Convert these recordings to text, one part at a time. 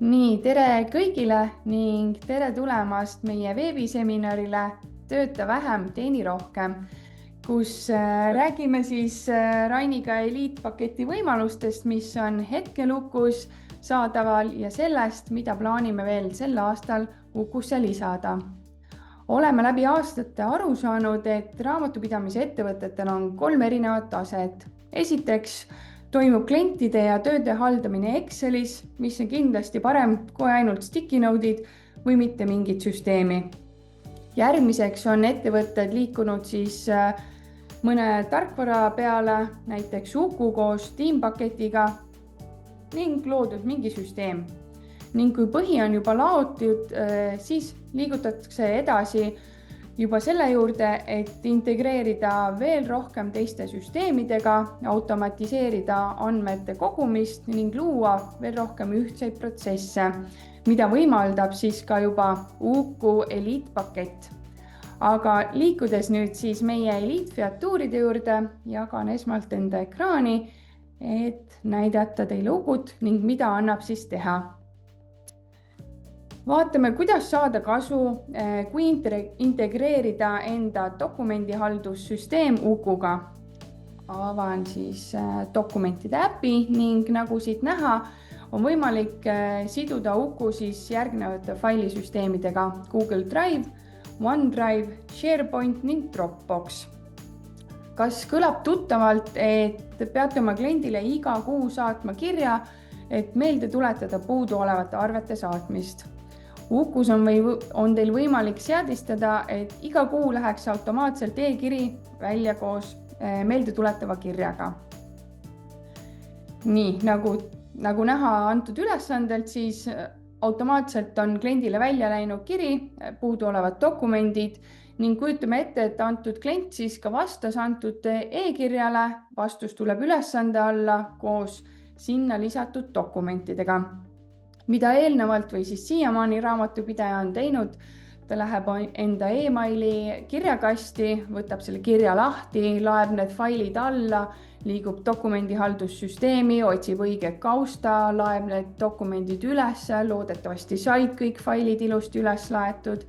Nii, tere kõigile ning tere tulemast meie veebiseminarile Tööta vähem, teeni rohkem, kus räägime siis Rainiga eliitpaketi võimalustest, mis on hetkelukus saadaval ja sellest, mida plaanime veel sel aastal Ukusse lisada. Oleme läbi aastate aru saanud, et raamatupidamise ettevõtetel on 3 erinevat taset. Esiteks toimub klientide ja tööde haldamine Excelis, mis on kindlasti parem kui ainult sticky node'id või mitte mingit süsteemi. Järgmiseks on ettevõtted liikunud siis mõne tarkvara peale, näiteks Uku koos tiimpaketiga ning loodud mingi süsteem. Ning kui põhi on juba laotud, siis liigutatakse edasi juba selle juurde, et integreerida veel rohkem teiste süsteemidega, automatiseerida andmete kogumist ning luua veel rohkem ühtseid protsesse, mida võimaldab siis ka juba Uku eliitpakett. Aga liikudes nüüd siis meie eliitfeatuuride juurde, jagan esmalt enda ekraani, et näidata teile Ukut ning mida annab siis teha. Vaatame, kuidas saada kasu, kui integreerida enda dokumendihaldussüsteem Ukuga. Avan siis dokumentide äpi ning nagu siit näha, on võimalik siduda Uku siis järgnevate failisüsteemidega Google Drive, OneDrive, SharePoint ning Dropbox. Kas kõlab tuttavalt, et peate oma kliendile iga kuu saatma kirja, et meelde tuletada puudu olevate arvete saatmist? Ukus on teil võimalik seadistada, et iga kuu läheks automaatselt e-kiri välja koos meelde tuletava kirjaga. Nii, nagu näha antud ülesandelt, siis automaatselt on kliendile välja läinud kiri, puudu olevad dokumendid ning kujutame ette, et antud klient siis ka vastas antud e-kirjale, vastus tuleb ülesande alla koos sinna lisatud dokumentidega. Mida eelnevalt või siis siiamaani raamatupidaja on teinud, ta läheb enda e-maili kirjakasti, võtab selle kirja lahti, laeb need failid alla, liigub dokumendihaldussüsteemi, otsib õige kausta, laeb need dokumendid üles, loodetavasti said kõik failid ilusti üles laetud.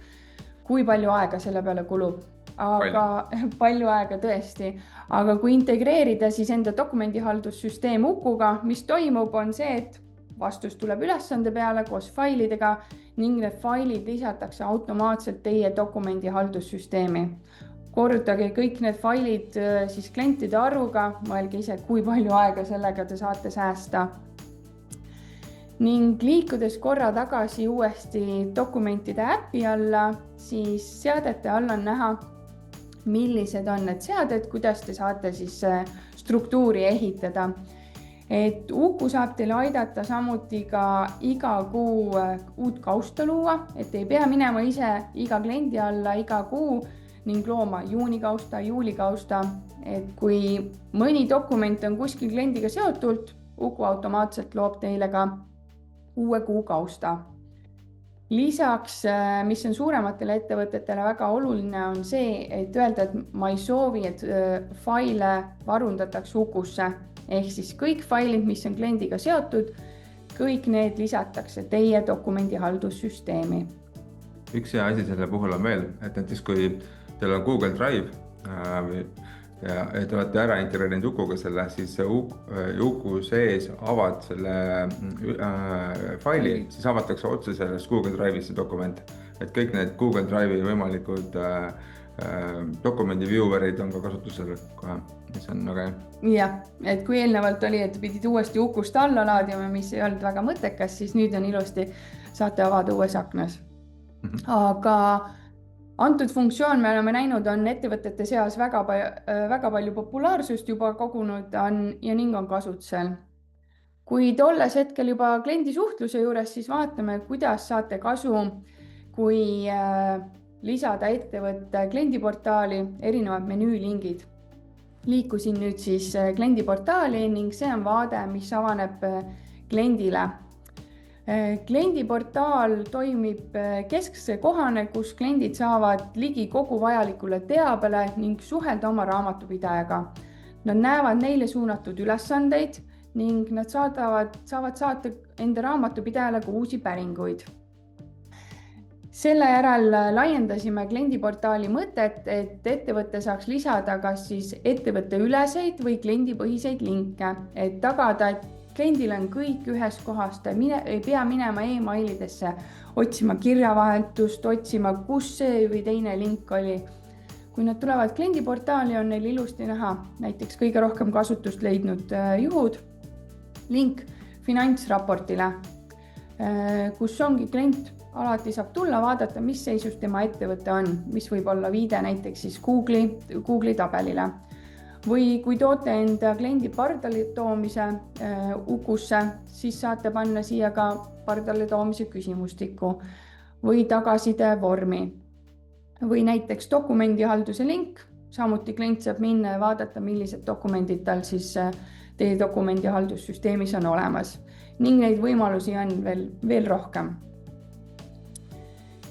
Kui palju aega selle peale kulub? Palju aega tõesti. Aga kui integreerida siis enda dokumendihaldussüsteem Ukuga, mis toimub, on see, et vastus tuleb ülesande peale koos failidega ning need failid lisatakse automaatselt teie dokumendihaldussüsteemi. Kordage kõik need failid siis klientide arvuga, mõelge ise, kui palju aega sellega te saate säästa. Ning liikudes korra tagasi uuesti dokumentide äpi alla, siis seadete all on näha, millised on need seaded, kuidas te saate siis struktuuri ehitada. Et Uku saab teile aidata samuti ka iga kuu uut kausta luua, et ei pea minema ise iga kliendi alla iga kuu ning looma juunikausta, juulikausta. Et kui mõni dokument on kuskil kliendiga seotult, Uku automaatselt loob teile ka uue kuu kausta. Lisaks, mis on suurematele ettevõtetele väga oluline, on see, et öelda, et ma ei soovi, et faile varundatakse Ukusse. Ehk siis kõik failid, mis on kliendiga seotud, kõik need lisatakse teie dokumendihaldussüsteemi. Üks hea asi selle puhul on veel, et näiteks kui teil on Google Drive ja te olete ära integreerinud Ukuga selle, siis Uku sees avad selle faili, siis avatakse otse sellest Google Drive'is see dokument. Et kõik need Google Drive'i võimalikud dokumendi viewerid on ka kasutusel kohe, mis on väga hea. Jah, et kui eelnevalt oli, et pidid uuesti Ukust alla laadima, mis ei olnud väga mõttekas, siis nüüd on ilusti saate avada uues aknas. Aga antud funktsioon me oleme näinud, on ettevõtete seas väga palju populaarsust juba kogunud ja ning on kasutusel. Kui tolles hetkel juba kliendi suhtluse juures, siis vaatame, kuidas saate kasu, kui lisada ettevõtte kliendiportaali erinevad menüülingid. Liikusin nüüd siis kliendiportaali ning see on vaade, mis avaneb kliendile. Kliendiportaal toimib keskse kohane, kus kliendid saavad ligi kogu vajalikule teabele ning suhelda oma raamatupidajaga. Nad näevad neile suunatud ülesandeid ning nad saavad saata enda raamatupidajale ka uusi päringuid. Selle järel laiendasime kliendiportaali mõtet, et ettevõte saaks lisada kas siis ettevõtte üleseid või kliendipõhiseid linke, et tagada, et kliendil on kõik ühes kohas, ta ei pea minema e-mailidesse, otsima kirjavahetust, otsima, kus see või teine link oli. Kui nad tulevad kliendiportaali, on neil ilusti näha näiteks kõige rohkem kasutust leidnud juhud, link finantsraportile, kus ongi klient alati saab tulla vaadata, mis seisus tema ettevõte on, mis võib olla viide näiteks siis Google'i tabelile. Või kui toote enda kliendi pardale toomise Ukusse, siis saate panna siia ka pardale toomise küsimustiku või tagasiside vormi. Või näiteks dokumendihalduse link, samuti klient saab minna ja vaadata, millised dokumendid tal siis teie dokumendihaldussüsteemis on olemas. Ning neid võimalusi on veel rohkem.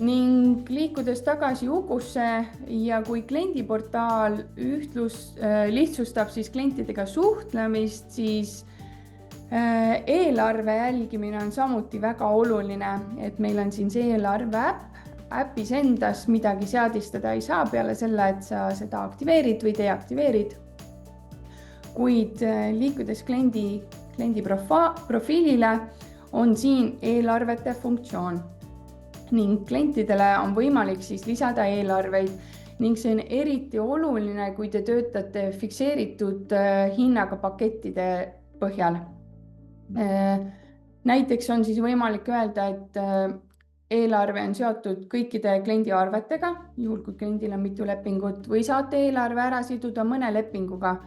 Ning liikudes tagasi Ukusse ja kui kliendiportaal lihtsustab siis klientidega suhtlemist, siis eelarve jälgimine on samuti väga oluline, et meil on siin see eelarve äppis endas midagi seadistada ei saa peale selle, et sa seda aktiveerid või deaktiveerid. Kuid liikudes kliendi profiilile on siin eelarvete funktsioon. Ning klientidele on võimalik siis lisada eelarveid ning see on eriti oluline, kui te töötate fikseeritud hinnaga pakettide põhjal. Näiteks on siis võimalik öelda, et eelarve on seotud kõikide kliendi arvetega, juhul kui kliendil on mitu lepingut, või saate eelarve ära siduda mõne lepinguga.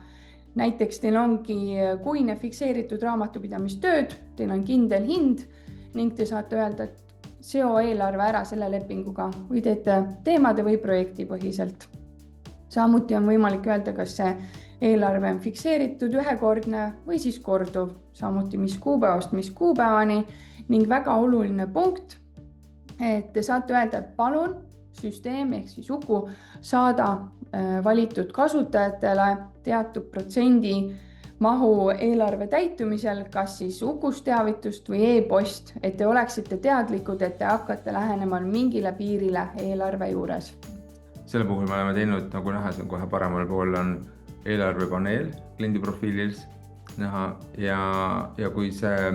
Näiteks teil ongi kuine fikseeritud raamatupidamistööd, teil on kindel hind ning te saate öelda, et seo eelarve ära selle lepinguga või teete teemade või projekti põhiselt. Samuti on võimalik öelda, kas see eelarve on fikseeritud ühekordne või siis korduv, samuti mis kuupäevast, mis kuupäevani ning väga oluline punkt, et te saate öelda, et palun süsteem ehk siis Uku saada valitud kasutajatele teatud protsendi mahu eelarve täitumisel, kas siis Ukust teavitust või e-post, et te oleksite teadlikud, et te hakkate lähenema mingile piirile eelarve juures. Selle puhul me oleme teinud, nagu näha, see on kohe paremal pool on eelarvepaneel kliendi profiilis näha ja kui see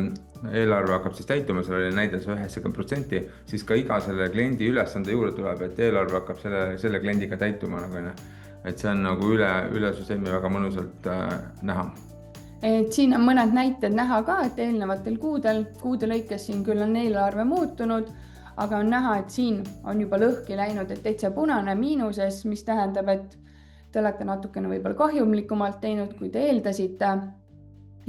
eelarve hakkab siis täituma, seal oli näide 90%, siis ka iga selle kliendi ülesande juurde tuleb, et eelarve hakkab selle kliendiga täituma. Et see on nagu üle süsteemi väga mõnusalt näha. Et siin on mõned näited näha ka, et eelnevatel kuude lõikes siin küll on eelarve muutunud, aga on näha, et siin on juba lõhki läinud, et täitsa punane miinuses, mis tähendab, et te olete natukene võib-olla kahjumlikumalt teinud, kui te eeldasite.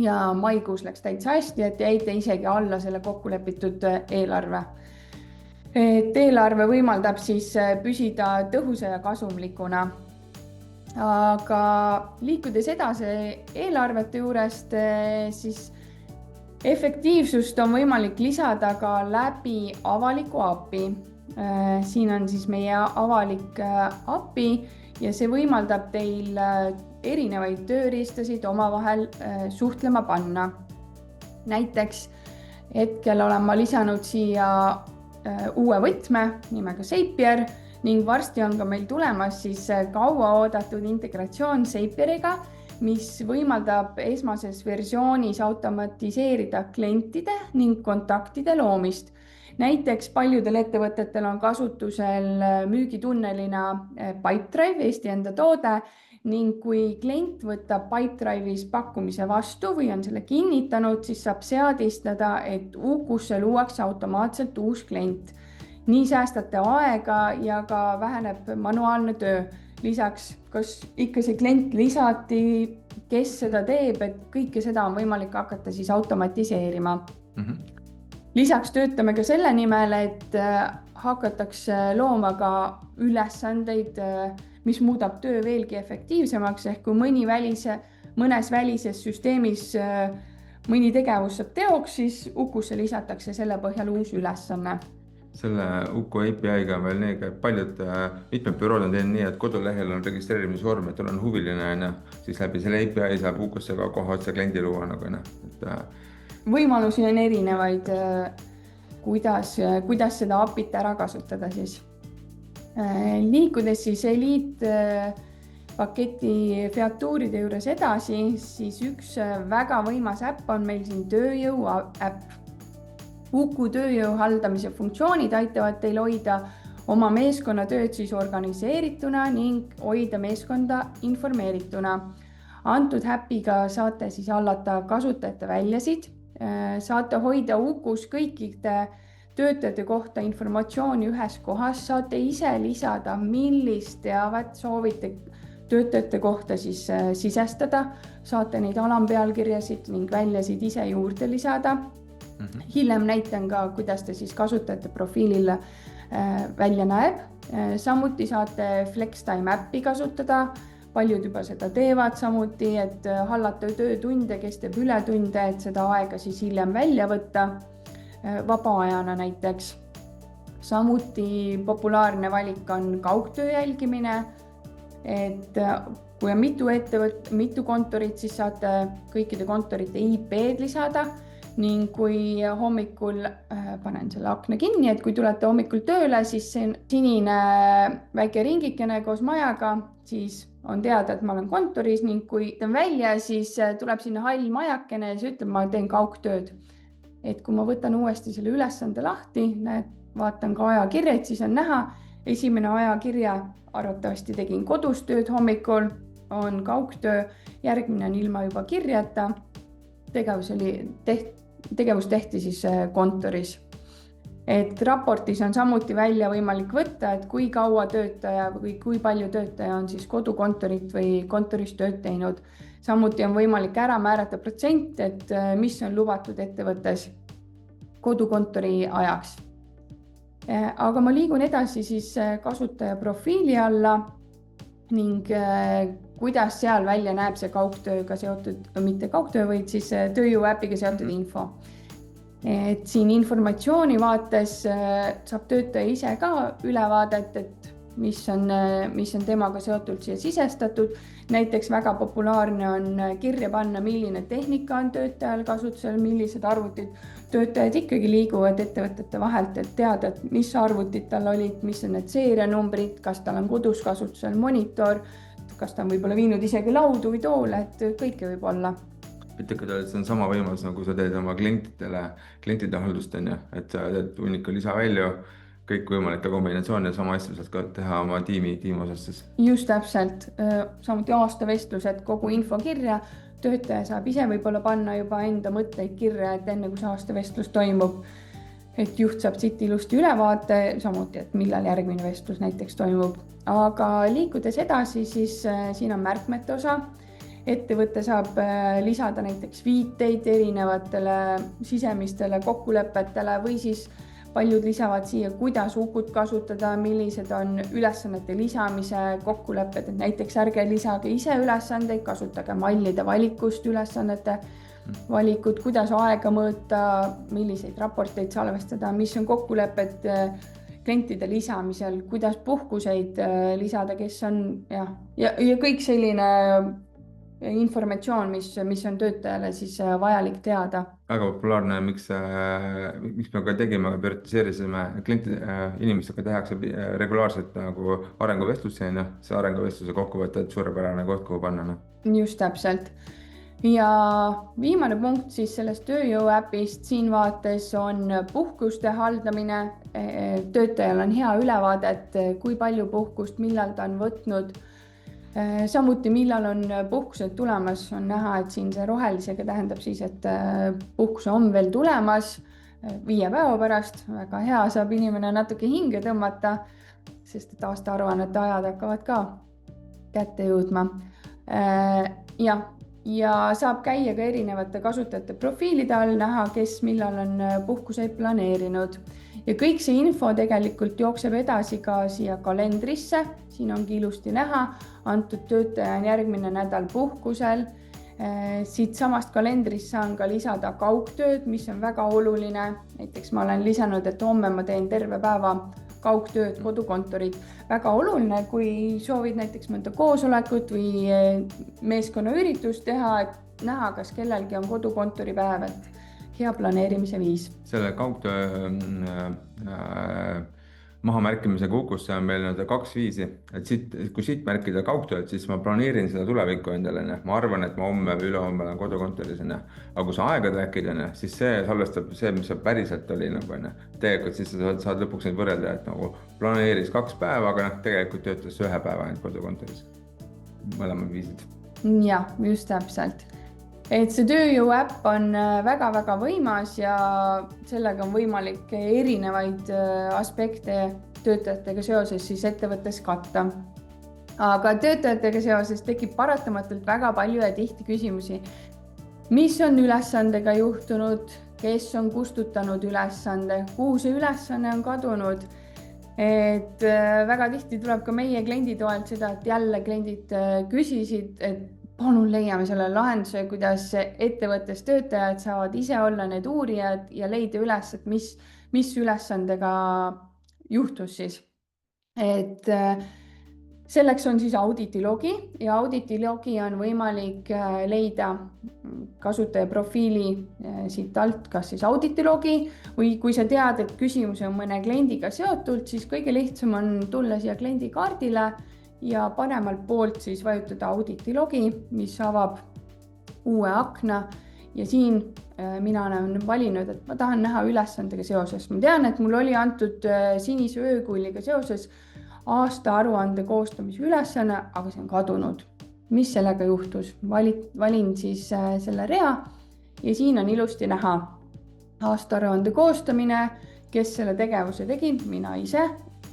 Ja maikuus läks täitsa hästi, et jäite isegi alla selle kokkulepitud eelarve. Et eelarve võimaldab siis püsida tõhusa ja kasumlikuna. Aga liikudes edasi eelarvete juurest, siis efektiivsust on võimalik lisada ka läbi avaliku API. Siin on siis meie avalik API ja see võimaldab teil erinevaid tööriistasid omavahel suhtlema panna. Näiteks hetkel olen ma lisanud siia uue võtme nimega Zapier ning varsti on ka meil tulemas siis kaua oodatud integratsioon Zapieriga, mis võimaldab esmases versioonis automatiseerida klientide ning kontaktide loomist. Näiteks paljudel ettevõtetel on kasutusel müügitunnelina Pipedrive, Eesti enda toode, ning kui klient võtab Pipedrive'is pakkumise vastu või on selle kinnitanud, siis saab seadistada, et Ukusse luuakse automaatselt uus klient. Nii säästate aega ja ka väheneb manuaalne töö. Lisaks, kas ikka see klient lisati, kes seda teeb, et kõike seda on võimalik hakata siis automatiseerima. Lisaks töötame ka selle nimel, et hakatakse looma ka ülesandeid, mis muudab töö veelgi efektiivsemaks, ehk kui mõnes välises süsteemis mõni tegevus saab teoks, siis Ukusse lisatakse selle põhjal uus ülesanne. selle Uku API-ga on veel nii, et mitmed bürood on teinud nii, et kodulehel on registreerimisvorm, et olen huviline, siis läbi selle API saab Ukusse ka kohe otse kliendi luua Võimalusi on erinevaid, kuidas seda API-t ära kasutada siis. Liikudes siis Elite paketi featuuride juures edasi, siis üks väga võimas äpp on meil siin tööjõu äpp. Uku tööjõu haldamise funktsioonid aitavad teil hoida oma meeskonna tööd siis organiseerituna ning hoida meeskonda informeerituna. Antud äpiga saate siis hallata kasutajate väljasid, saate hoida Ukus kõikide töötajate kohta informatsiooni ühes kohas, saate ise lisada, millist teavet soovite töötajate kohta siis sisestada, saate neid alampealkirjasid ning väljasid ise juurde lisada. Hiljem näitan ka, kuidas ta siis kasutajate profiilil välja näeb. Samuti saate FlexTime äppi kasutada, paljud juba seda teevad samuti, et hallata töötunde, kes teeb ületunde, et seda aega siis hiljem välja võtta, vaba ajana näiteks. Samuti populaarne valik on kaugtöö jälgimine, et kui on mitu kontorit, siis saate kõikide kontorite IP-d lisada ning kui hommikul, panen selle akna kinni, et kui tulete hommikul tööle, siis see sinine väike ringikene koos majaga, siis on teada, et ma olen kontoris ning kui teen välja, siis tuleb sinna hall majakene ja see ütleb, ma teen kaugtööd. Et kui ma võtan uuesti selle ülesande lahti, vaatan ka ajakirjad, siis on näha, esimene ajakirja arvatavasti tegin kodus tööd hommikul, on kaugtöö, järgmine on ilma juba kirjata, tegevus tehti siis kontoris. Et raportis on samuti välja võimalik võtta, et kui kaua töötaja või kui palju töötaja on siis kodukontorit või kontoris tööd teinud. Samuti on võimalik ära määrata protsent, et mis on lubatud ettevõttes kodukontori ajaks. Aga ma liigun edasi siis kasutaja profiili alla ning kuidas seal välja näeb see kaugtööga seotud, mitte kaugtöö, vaid siis tööjõu äpiga seotud info. Et siin informatsiooni vaates saab töötaja ise ka ülevaadet, et mis on temaga seotult siia sisestatud. Näiteks väga populaarne on kirja panna, milline tehnika on töötajal kasutusel, millised arvutid. Töötajad ikkagi liiguvad ettevõtete vahelt, et teada, et mis arvutid tal olid, mis on need seerianumbrid, kas tal on kodus kasutusel monitor, kas ta on võib-olla viinud isegi laudu või toole, et kõike võib olla. See on sama võimalus, nagu sa teed oma klientide haldust, et sa teed hunniku lisavälju, kõik võimalike kombinatsioone ja sama asja saad ka teha oma tiimi osas. Just täpselt, samuti aastavestlused, kogu info kirja, töötaja saab ise võib-olla panna juba enda mõtteid kirja, et enne kui see aastavestlus toimub, et juht saab siit ilusti ülevaate, samuti, et millal järgmine vestlus näiteks toimub. Aga liikudes edasi, siis siin on märkmete osa. Ettevõte saab lisada näiteks viiteid erinevatele sisemistele kokkulepetele või siis paljud lisavad siia, kuidas Ukut kasutada, millised on ülesannete lisamise kokkulepped, et näiteks ärge lisage ise ülesandeid, kasutage mallide valikust ülesannete valikut, kuidas aega mõõta, milliseid raporteid salvestada, mis on kokkulepped klientide lisamisel, kuidas puhkuseid lisada, kes on ja kõik selline informatsioon, mis on töötajale siis vajalik teada. Väga populaarne, miks me ka tegime, prioritiseerisime inimestega tehakse regulaarselt nagu arenguvestlusi, see arenguvestluse kokkuvõte, suurepärane koht, kuhu panna. Just täpselt. Ja viimane punkt siis sellest tööjõu äpist siin vaates on puhkuste haldamine. Töötajal on hea ülevaade, et kui palju puhkust, millal ta on võtnud. Samuti millal on puhkused tulemas, on näha, et siin see rohelisega tähendab siis, et puhkus on veel tulemas 5 päeva pärast. Väga hea, saab inimene natuke hinge tõmmata, sest et aastaaruannete ajad hakkavad ka kätte jõudma. Ja saab käia ka erinevate kasutajate profiilide all, näha, kes millal on puhkuseid planeerinud. Ja kõik see info tegelikult jookseb edasi ka siia kalendrisse. Siin ongi ilusti näha, antud töötaja on järgmine nädal puhkusel. Siit samast kalendrist saan ka lisada kaugtööd, mis on väga oluline. Näiteks ma olen lisanud, et homme ma teen terve päeva kaugtööd, kodukontorit. Väga oluline, kui soovid näiteks mõnda koosolekut või meeskonnaüritust teha, et näha, kas kellelgi on kodukontoripäev, et hea planeerimise viis. Selle kaugtöö mahamärkimisega Ukusse on meil 2 viisi, et kui siit märkida kaugtööd, siis ma planeerin seda tulevikku endale. Ma arvan, et ma homme või ülehomme olen kodukontoris. Aga kui sa aega rääkid, siis see salvestab see, mis see päriselt oli. Tegelikult siis sa saad lõpuks neid võrrelda, et nagu planeeris 2 päeva, aga tegelikult töötas 1 päeva ainult kodukontoris. Mõlemad viisid. Jah, just täpselt. Et see tööjõu äpp on väga-väga võimas ja sellega on võimalik erinevaid aspekte töötajatega seoses siis ettevõttes katta. Aga töötajatega seoses tekib paratamatult väga palju ja tihti küsimusi. Mis on ülesandega juhtunud, kes on kustutanud ülesande, kuhu see ülesanne on kadunud? Et väga tihti tuleb ka meie kliendi toelt seda, et jälle kliendid küsisid, et palun leiame selle lahenduse, kuidas ettevõttes töötajad saavad ise olla need uurijad ja leida üles, et mis ülesandega juhtus siis. Et selleks on siis auditilogi ja auditilogi on võimalik leida kasutaja profiili siit alt, kas siis auditilogi või kui sa tead, et küsimus on mõne kliendiga seotult, siis kõige lihtsam on tulla siia kliendi kaardile ja panemalt poolt siis vajutada auditilogi, mis avab uue akna ja siin mina olen valinud, et ma tahan näha ülesandega seoses. Ma tean, et mul oli antud sinise öökulliga seoses aasta aruande koostamise ülesanne, aga see on kadunud. Mis sellega juhtus? Valin siis selle rea ja siin on ilusti näha aasta aruande koostamine, kes selle tegevuse tegi, mina ise.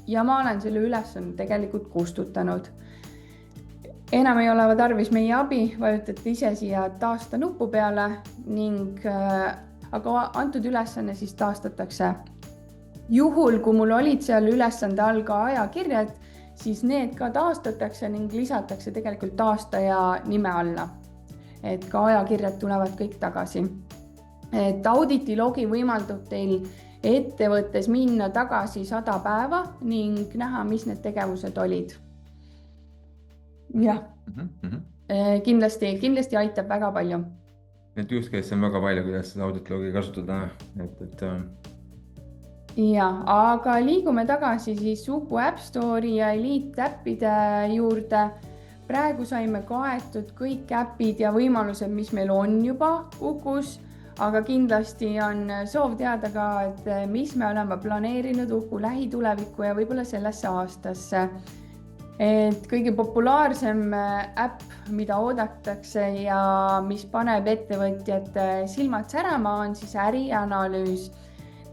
Ja ma olen selle ülesande tegelikult kustutanud. Enam ei ole tarvis meie abi, vajutate ise siia taasta nupu peale ning aga antud ülesanne siis taastatakse. Juhul, kui mul olid seal ülesande all ka ajakirjad, siis need ka taastatakse ning lisatakse tegelikult taastaja nime alla. Et ka ajakirjad tulevad kõik tagasi. Et auditilogi võimaldab teil ettevõttes minna tagasi 100 päeva ning näha, mis need tegevused olid. Jah, kindlasti aitab väga palju. Need use case on väga palju, kuidas seda auditilogi kasutada. Ja, aga liigume tagasi siis Uku App Store'i ja Elite äppide juurde. Praegu saime kaetud kõik äpid ja võimalused, mis meil on juba Ukus. Aga kindlasti on soov teada ka, et mis me oleme planeerinud Uku lähitulevikku ja võib-olla sellesse aastasse. Et kõige populaarsem äpp, mida oodatakse ja mis paneb ettevõtjate silmad särama, on siis ärianalüüs.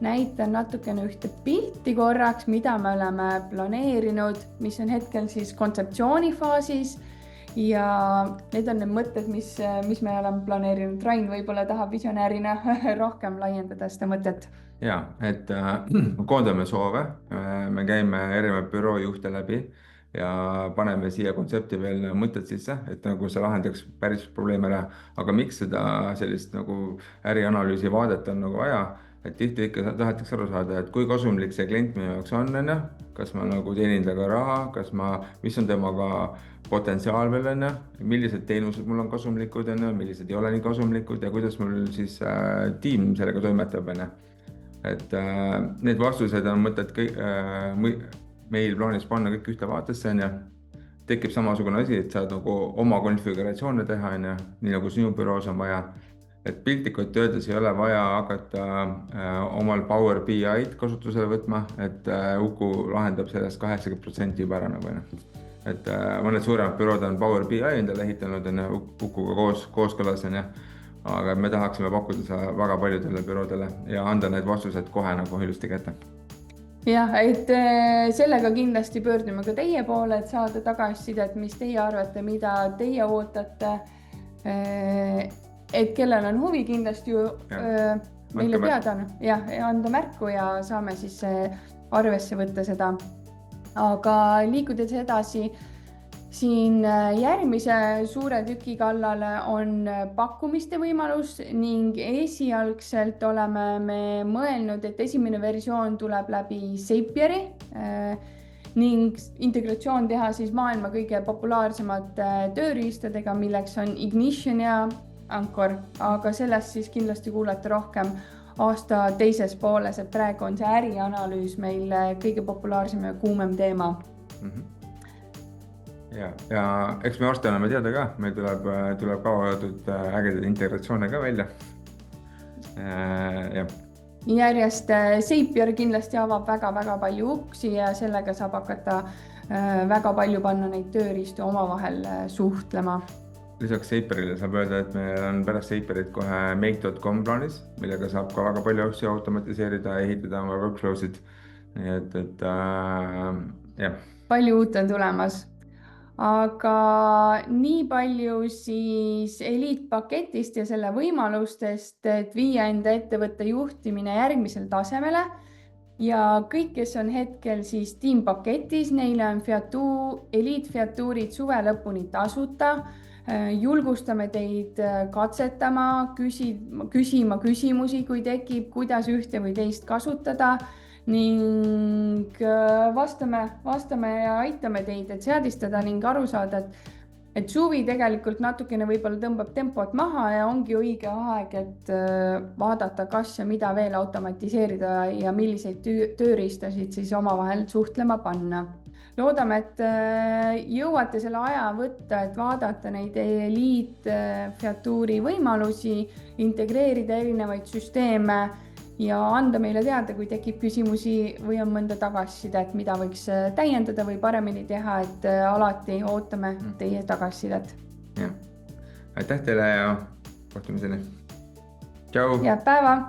Näitan natukene ühte pilti korraks, mida me oleme planeerinud, mis on hetkel siis kontseptsioonifaasis. Ja need on need mõtted, mis me oleme planeerinud. Rain võib-olla tahab visionäärina rohkem laiendada seda mõtet. Ja, et koondame soove, me käime erinevad büroojuhte läbi ja paneme siia kontsepti veel mõtted sisse, et nagu see lahendaks päris probleeme ära. Aga miks seda sellist nagu ärianalüüsi vaadet on nagu vaja? Et tihti ikka tahetakse aru saada, et kui kasumlik see klient minu jaoks on, kas ma nagu teenin taga raha, mis on temaga potentsiaal veel, millised teenused mul on kasumlikud, millised ei ole nii kasumlikud ja kuidas mul siis tiim sellega toimetab. Et need vastused on mõtted meil plaanis panna kõik ühte vaatesse. Tekib samasugune asi, et saad nagu oma konfiguratsioone teha, nii nagu sinu büroos on vaja. Et piltlikult öeldes ei ole vaja hakata omal Power BI'd kasutusele võtma, et Uku lahendab sellest 80% juba ära nagu. Et mõned suuremad bürood on Power BI endale ehitanud Ukuga kooskõlas, aga me tahaksime pakkuda seda väga paljudele büroodele ja anda need vastused kohe nagu ilusti kätte. Jah, et sellega kindlasti pöördume ka teie poole, et saada tagasisidet, mis teie arvate, mida teie ootate. Et kellel on huvi kindlasti ju meile teada ja anda märku ja saame siis arvesse võtta seda. Aga liikudes edasi, siin järgmise suure tüki kallale on pakkumiste võimalus ning esialgselt oleme me mõelnud, et esimene versioon tuleb läbi Zapieri ning integratsioon teha siis maailma kõige populaarsemate tööriistadega, milleks on Ignition ja Anchor, aga sellest siis kindlasti kuulete rohkem aasta teises pooles, et praegu on see ärianalüüs meil kõige populaarsem ja kuumem teema. Ja eks me varsti oleme teada ka, meil tuleb kaotatud ägedaid integratsioone ka välja. Järjest Zapier kindlasti avab väga palju uksi ja sellega saab hakata väga palju panna neid tööriistu omavahel suhtlema. Lisaks Zapierile saab öelda, et meil on pärast Zapierit kohe make.com plaanis, millega saab ka väga palju asju automatiseerida, ehitada oma workflow'sid. Nii et jah. Palju uut on tulemas. Aga nii palju siis eliitpaketist ja selle võimalustest, et viia enda ettevõtte juhtimine järgmisel tasemele ja kõik, kes on hetkel siis tiimpaketis, neile on eliitfiatuurid suve lõpuni tasuta. Julgustame teid katsetama, küsima küsimusi, kui tekib, kuidas ühte või teist kasutada. Ning vastame ja aitame teid, et seadistada ning aru saada, et suvi tegelikult natukene võib-olla tõmbab tempot maha ja ongi õige aeg, et vaadata, kas ja mida veel automatiseerida ja milliseid tööriistasid siis omavahel suhtlema panna. Loodame, et jõuate selle aja võtta, et vaadata neid eliitfiatuuri võimalusi, integreerida erinevaid süsteeme ja anda meile teada, kui tekib küsimusi või on mõnda tagasisidet, mida võiks täiendada või paremini teha, et alati ootame teie tagasisidet. Ja. Aitäh teile ja kohtumiseni. Tšau! Head päeva!